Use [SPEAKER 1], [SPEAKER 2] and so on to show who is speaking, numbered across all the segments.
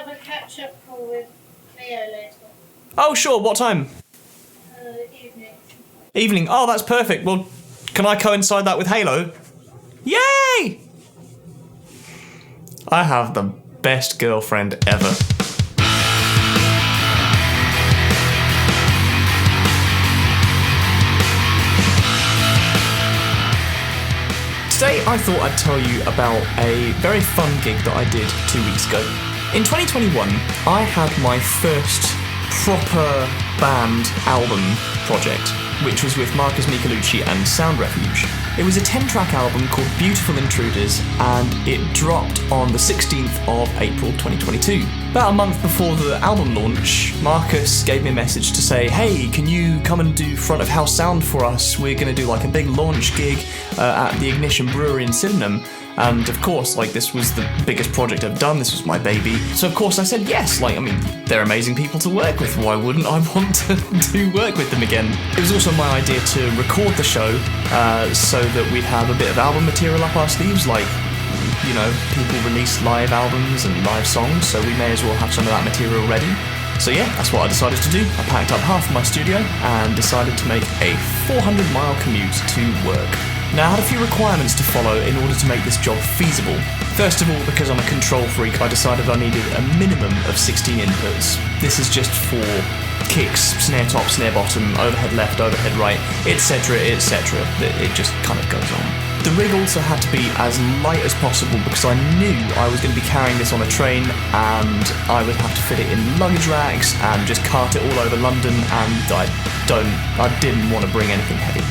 [SPEAKER 1] have a catch-up call with Leo later.
[SPEAKER 2] Oh, sure. What time?
[SPEAKER 1] Evening.
[SPEAKER 2] Evening. Oh, that's perfect. Well, can I coincide that with Halo? Yay! I have the best girlfriend ever. Today I thought I'd tell you about a very fun gig that I did 2 weeks ago. In 2021, I had my first proper band album project, which was with Markus Michelucci and Sound Refuge. It was a 10-track album called Beautiful Intruders, and it dropped on the 16th of April 2022. About a month before the album launch, Markus gave me a message to say, hey, can you come and do front of house sound for us? We're going to do like a big launch gig at the Ignition Brewery in Sydenham. And of course, like, this was the biggest project I've done, this was my baby. So of course I said yes, like, I mean, they're amazing people to work with, why wouldn't I want to work with them again? It was also my idea to record the show, so that we'd have a bit of album material up our sleeves, like, you know, people release live albums and live songs, so we may as well have some of that material ready. So yeah, that's what I decided to do. I packed up half of my studio and decided to make a 400-mile commute to work. Now, I had a few requirements to follow in order to make this job feasible. First of all, because I'm a control freak, I decided I needed a minimum of 16 inputs. This is just for kicks, snare top, snare bottom, overhead left, overhead right, etc, etc. It just kind of goes on. The rig also had to be as light as possible because I knew I was going to be carrying this on a train and I would have to fit it in luggage racks and just cart it all over London, and I didn't want to bring anything heavy.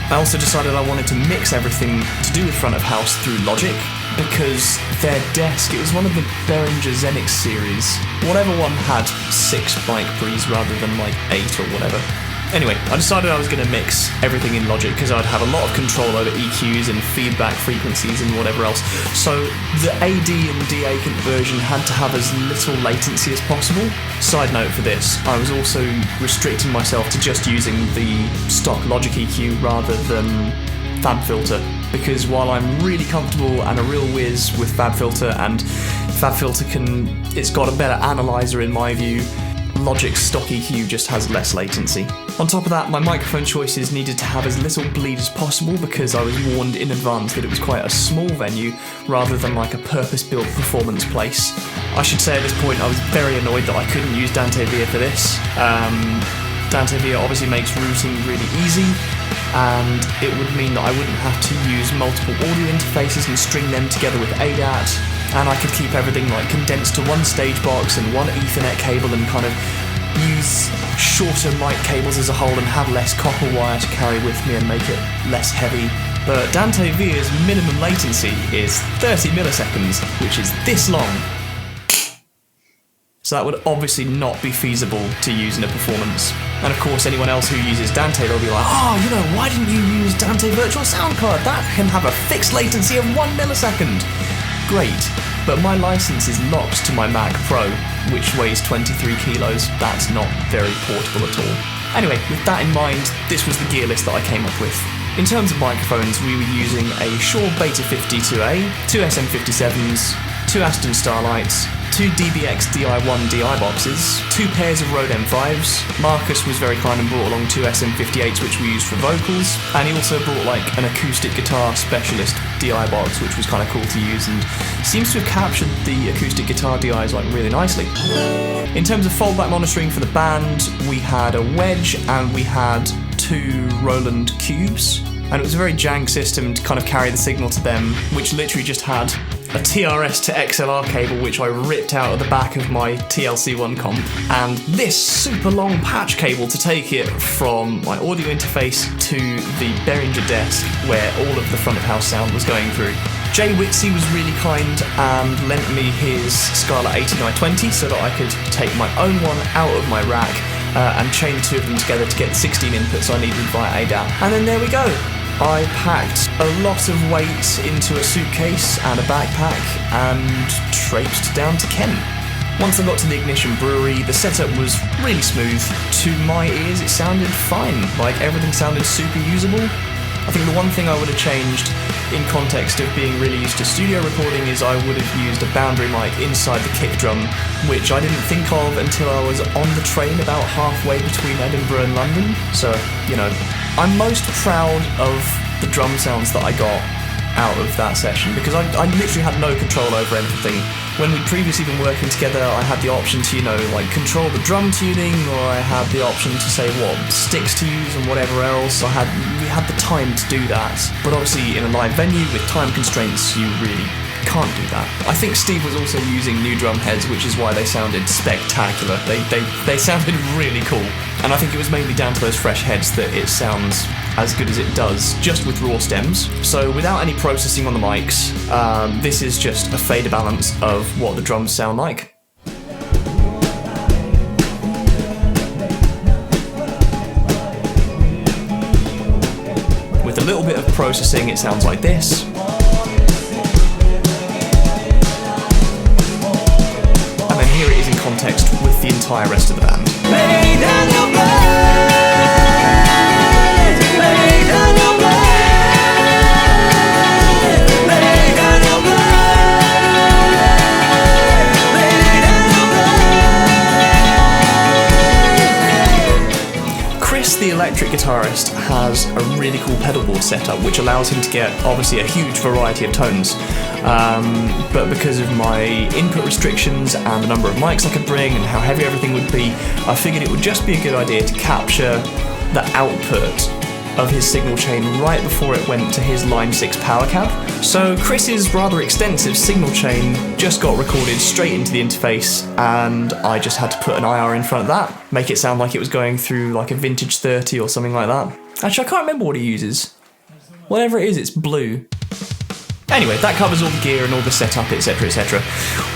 [SPEAKER 2] I also decided I wanted to mix everything to do with front of house through Logic, because their desk, it was one of the Behringer Xenix series. Whatever one had 6 mic pre's rather than like 8 or whatever. Anyway, I decided I was going to mix everything in Logic because I'd have a lot of control over EQs and feedback frequencies and whatever else. So the AD and DA conversion had to have as little latency as possible. Side note for this, I was also restricting myself to just using the stock Logic EQ rather than FabFilter, because while I'm really comfortable and a real whiz with FabFilter, and FabFilter it's got a better analyzer in my view, Logic's stock EQ just has less latency. On top of that, my microphone choices needed to have as little bleed as possible because I was warned in advance that it was quite a small venue rather than like a purpose-built performance place. I should say at this point I was very annoyed that I couldn't use Dante Via for this. Dante Via obviously makes routing really easy, and it would mean that I wouldn't have to use multiple audio interfaces and string them together with ADAT, and I could keep everything like condensed to one stage box and one Ethernet cable and kind of use shorter mic cables as a whole and have less copper wire to carry with me and make it less heavy. But Dante Via's minimum latency is 30 milliseconds, which is this long. So that would obviously not be feasible to use in a performance. And of course, anyone else who uses Dante, they'll be like, oh, you know, why didn't you use Dante Virtual Sound Card? That can have a fixed latency of 1 millisecond. Great, but my license is locked to my Mac Pro, which weighs 23 kilos. That's not very portable at all. Anyway, with that in mind, this was the gear list that I came up with. In terms of microphones, we were using a Shure Beta 52A, 2 SM57s, 2 Aston Starlights, 2 DBX DI1 DI boxes, 2 pairs of Rode M5s. Markus was very kind and brought along 2 SM58s which we used for vocals, and he also brought like an acoustic guitar specialist DI box, which was kind of cool to use and seems to have captured the acoustic guitar DIs like really nicely. In terms of foldback monitoring for the band, we had a wedge and we had 2 Roland cubes, and it was a very jank system to kind of carry the signal to them, which literally just had a TRS to XLR cable which I ripped out of the back of my TLC1 comp, and this super long patch cable to take it from my audio interface to the Behringer desk where all of the front of house sound was going through. Jay Whitsey was really kind and lent me his Scarlett 8920 so that I could take my own one out of my rack and chain the 2 of them together to get the 16 inputs I needed via ADAT. And then there we go. I packed a lot of weight into a suitcase and a backpack and traipsed down to Kent. Once I got to the Ignition Brewery, the setup was really smooth. To my ears, it sounded fine. Like, everything sounded super usable. I think the one thing I would have changed in context of being really used to studio recording is I would have used a boundary mic inside the kick drum, which I didn't think of until I was on the train about halfway between Edinburgh and London. So, I'm most proud of the drum sounds that I got out of that session, because I literally had no control over anything. When we'd previously been working together, I had the option to, control the drum tuning, or I had the option to say what sticks to use and whatever else. We had the time to do that. But obviously in a live venue with time constraints, you really can't do that. I think Steve was also using new drum heads, which is why they sounded spectacular. They sounded really cool. And I think it was mainly down to those fresh heads that it sounds as good as it does, just with raw stems. So without any processing on the mics, this is just a fader balance of what the drums sound like. With a little bit of processing, it sounds like this. And then here it is in context with the entire rest of the band. Lay down your the electric guitarist has a really cool pedalboard setup which allows him to get obviously a huge variety of tones, but because of my input restrictions and the number of mics I could bring and how heavy everything would be, I figured it would just be a good idea to capture the output of his signal chain right before it went to his Line 6 power cab. So Chris's rather extensive signal chain just got recorded straight into the interface, and I just had to put an IR in front of that, make it sound like it was going through like a vintage 30 or something like that. Actually, I can't remember what he uses. Whatever it is, it's blue. Anyway, that covers all the gear and all the setup, etc, etc.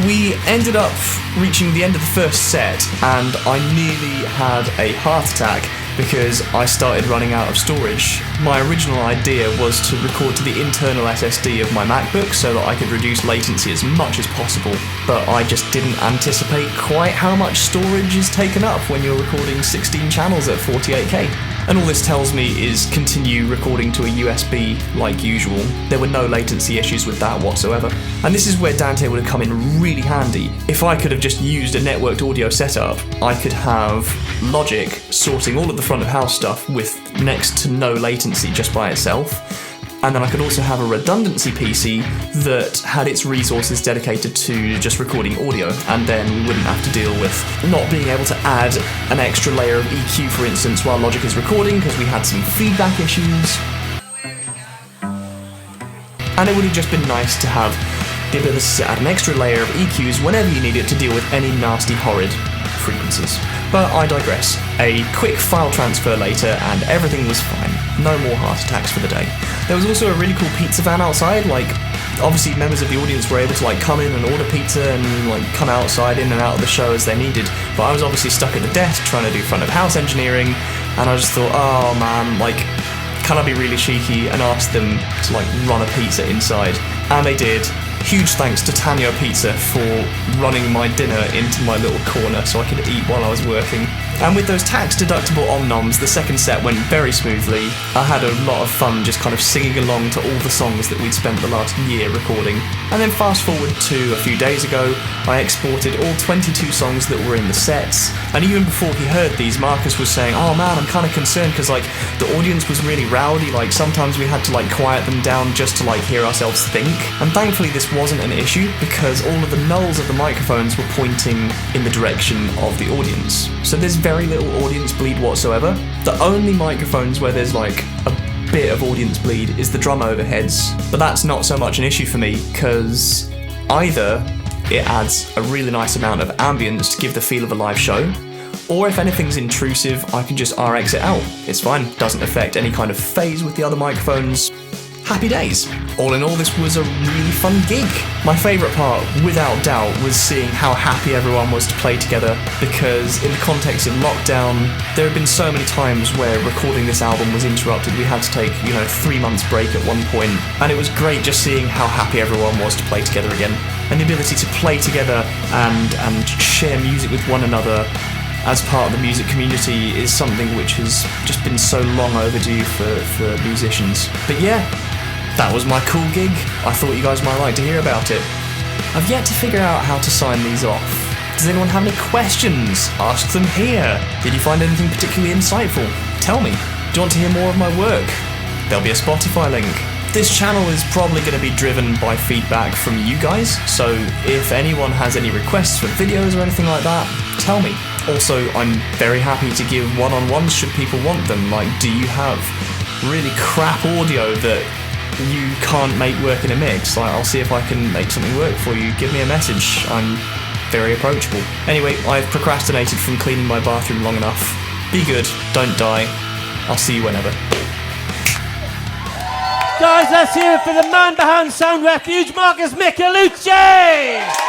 [SPEAKER 2] We ended up reaching the end of the first set, and I nearly had a heart attack because I started running out of storage. My original idea was to record to the internal SSD of my MacBook so that I could reduce latency as much as possible, but I just didn't anticipate quite how much storage is taken up when you're recording 16 channels at 48K. And all this tells me is continue recording to a USB like usual. There were no latency issues with that whatsoever. And this is where Dante would have come in really handy. If I could have just used a networked audio setup, I could have Logic sorting all of the front of house stuff with next to no latency just by itself. And then I could also have a redundancy PC that had its resources dedicated to just recording audio, and then we wouldn't have to deal with not being able to add an extra layer of EQ, for instance, while Logic is recording, because we had some feedback issues. And it would have just been nice to have the ability to add an extra layer of EQs whenever you need it to deal with any nasty, horrid frequencies. But I digress. A quick file transfer later and everything was fine. No more heart attacks for the day. There was also a really cool pizza van outside, obviously members of the audience were able to come in and order pizza and come outside in and out of the show as they needed. But I was obviously stuck at the desk trying to do front of house engineering, and I just thought, oh man, can I be really cheeky and ask them to run a pizza inside? And they did. Huge thanks to Tanya Pizza for running my dinner into my little corner so I could eat while I was working. And with those tax-deductible om-noms, the second set went very smoothly. I had a lot of fun just kind of singing along to all the songs that we'd spent the last year recording. And then fast forward to a few days ago, I exported all 22 songs that were in the sets. And even before he heard these, Markus was saying, oh man, I'm kind of concerned because the audience was really rowdy. Sometimes we had to quiet them down just to hear ourselves think. And thankfully this wasn't an issue because all of the nulls of the microphones were pointing in the direction of the audience. So there's very little audience bleed whatsoever. The only microphones where there's a bit of audience bleed is the drum overheads, but that's not so much an issue for me because either it adds a really nice amount of ambience to give the feel of a live show, or if anything's intrusive, I can just RX it out. It's fine, doesn't affect any kind of phase with the other microphones. Happy days. All in all, this was a really fun gig. My favourite part, without doubt, was seeing how happy everyone was to play together, because in the context of lockdown, there have been so many times where recording this album was interrupted. We had to take, 3 months break at one point, and it was great just seeing how happy everyone was to play together again. And the ability to play together and share music with one another as part of the music community is something which has just been so long overdue for musicians. But yeah, that was my cool gig. I thought you guys might like to hear about it. I've yet to figure out how to sign these off. Does anyone have any questions? Ask them here. Did you find anything particularly insightful? Tell me. Do you want to hear more of my work? There'll be a Spotify link. This channel is probably going to be driven by feedback from you guys, so if anyone has any requests for videos or anything like that, tell me. Also, I'm very happy to give one-on-ones should people want them. Like, do you have really crap audio that you can't make work in a mix? Like, I'll see if I can make something work for you. Give me a message. I'm very approachable. Anyway, I've procrastinated from cleaning my bathroom long enough. Be good, don't die. I'll see you whenever.
[SPEAKER 3] Guys, let's hear it for the man behind Sound Refuge, Markus Michelucci!